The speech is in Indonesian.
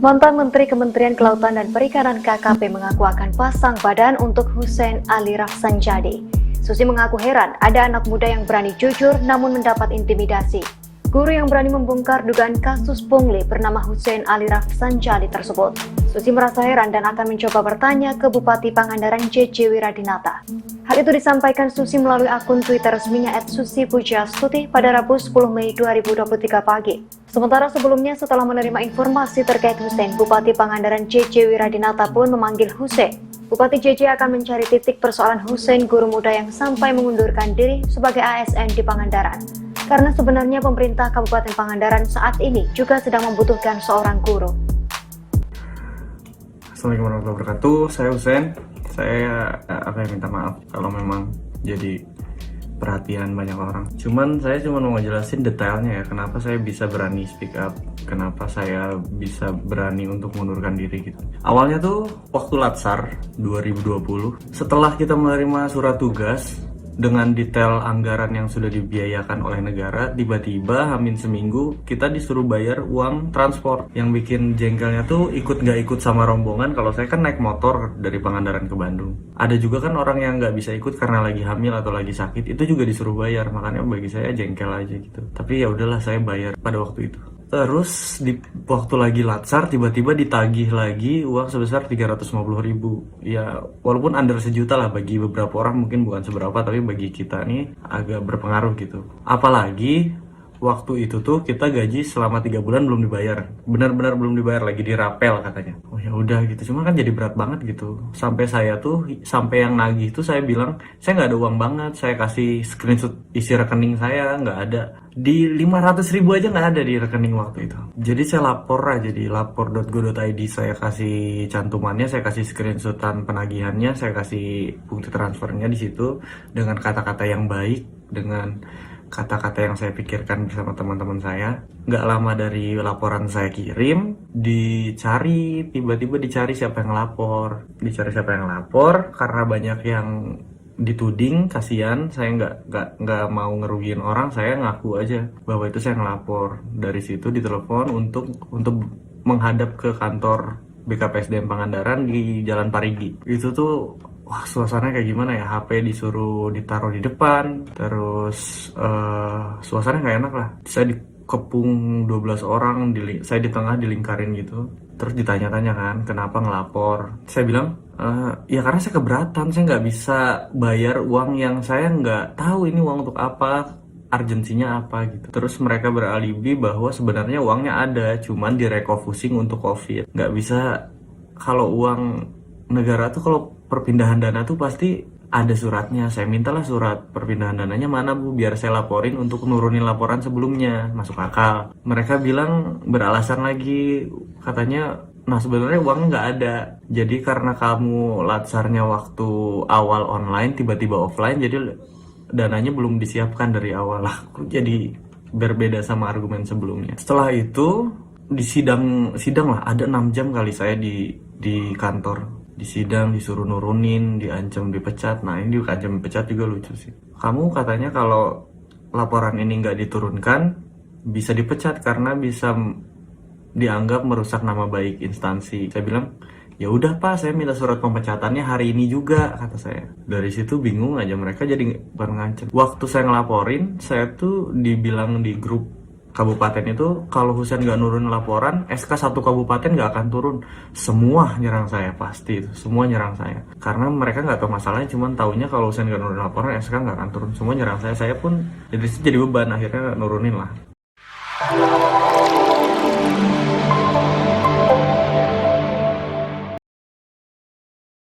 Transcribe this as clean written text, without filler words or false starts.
Mantan Menteri Kementerian Kelautan dan Perikanan KKP mengaku akan pasang badan untuk Hussein Ali Rafsanjani. Susi mengaku heran ada anak muda yang berani jujur namun mendapat intimidasi. Guru yang berani membongkar dugaan kasus pungli bernama Hussein Ali Rafsanjani tersebut. Susi merasa heran dan akan mencoba bertanya ke Bupati Pangandaran JJ Wiradinata. Hal itu disampaikan Susi melalui akun Twitter resminya @susipujastuti pada Rabu 10 Mei 2023 pagi. Sementara sebelumnya setelah menerima informasi terkait Hussein, Bupati Pangandaran JJ Wiradinata pun memanggil Hussein. Bupati JJ akan mencari titik persoalan Hussein, guru muda yang sampai mengundurkan diri sebagai ASN di Pangandaran. Karena sebenarnya pemerintah Kabupaten Pangandaran saat ini juga sedang membutuhkan seorang guru. Assalamualaikum warahmatullahi wabarakatuh. Saya Hussein. Saya minta maaf kalau memang jadi perhatian banyak orang. Saya cuma mau ngejelasin detailnya ya, kenapa saya bisa berani speak up, kenapa saya bisa berani untuk mengundurkan diri gitu. Awalnya tuh waktu Latsar 2020, setelah kita menerima surat tugas dengan detail anggaran yang sudah dibiayakan oleh negara, tiba-tiba hamin seminggu kita disuruh bayar uang transport. Yang bikin jengkelnya tuh ikut nggak ikut sama rombongan. Kalau saya kan naik motor dari Pangandaran ke Bandung. Ada juga kan orang yang nggak bisa ikut karena lagi hamil atau lagi sakit, itu juga disuruh bayar. Makanya bagi saya jengkel aja gitu. Tapi ya udahlah, saya bayar pada waktu itu. Terus di waktu lagi Latsar tiba-tiba ditagih lagi uang sebesar 350.000. Ya walaupun under sejuta lah, bagi beberapa orang mungkin bukan seberapa, tapi bagi kita nih agak berpengaruh gitu. Apalagi waktu itu tuh kita gaji selama 3 bulan belum dibayar, benar-benar belum dibayar, lagi dirapel katanya. Oh ya udah gitu, cuma kan jadi berat banget gitu. Sampai yang nagih tuh saya bilang saya nggak ada uang banget, saya kasih screenshot isi rekening saya nggak ada, di 500.000 aja nggak ada di rekening waktu itu. Jadi saya lapor aja di lapor.go.id, saya kasih cantumannya, saya kasih screenshotan penagihannya, saya kasih bukti transfernya di situ dengan kata-kata yang baik, dengan kata-kata yang saya pikirkan bersama teman-teman saya. Nggak lama dari laporan saya kirim, tiba-tiba dicari siapa yang lapor, karena banyak yang dituding. Kasihan, saya nggak mau ngerugiin orang, saya ngaku aja bahwa itu saya ngelapor. Dari situ ditelepon untuk menghadap ke kantor BKPSDM Pangandaran di Jalan Parigi. Itu tuh wah, suasananya kayak gimana ya, HP disuruh ditaruh di depan, terus suasananya nggak enak lah. Saya dikepung 12 orang, saya di tengah dilingkarin gitu. Terus ditanya-tanya kan, kenapa ngelapor. Saya bilang, ya karena saya keberatan, saya nggak bisa bayar uang yang saya nggak tahu ini uang untuk apa, urgensinya apa gitu. Terus mereka beralibi bahwa sebenarnya uangnya ada, cuman direkofusing untuk COVID. Nggak bisa, kalau uang negara tuh kalau perpindahan dana tuh pasti ada suratnya. Saya mintalah surat perpindahan dananya, mana Bu, biar saya laporin untuk nurunin laporan sebelumnya. Masuk akal. Mereka bilang, beralasan lagi, katanya nah sebenarnya uang nggak ada, jadi karena kamu latsarnya waktu awal online tiba-tiba offline, jadi dananya belum disiapkan dari awal lah. Jadi berbeda sama argumen sebelumnya. Setelah itu di sidang lah, ada 6 jam kali saya di kantor. Di sidang disuruh nurunin, diancam dipecat. Nah ini diancam dipecat juga lucu sih. Kamu katanya kalau laporan ini nggak diturunkan bisa dipecat karena bisa dianggap merusak nama baik instansi. Saya bilang, ya udah Pak, saya minta surat pemecatannya hari ini juga, kata saya. Dari situ bingung aja mereka, jadi baru ngancem. Waktu saya ngelaporin, saya tuh dibilang di grup kabupaten itu, kalau Hussein nggak nurun laporan, SK 1 kabupaten nggak akan turun. Semua nyerang saya, pasti itu. Semua nyerang saya. Karena mereka nggak tahu masalahnya, cuman taunya kalau Hussein nggak nurun laporan, SK nggak akan turun. Semua nyerang saya pun jadi beban, akhirnya nurunin lah.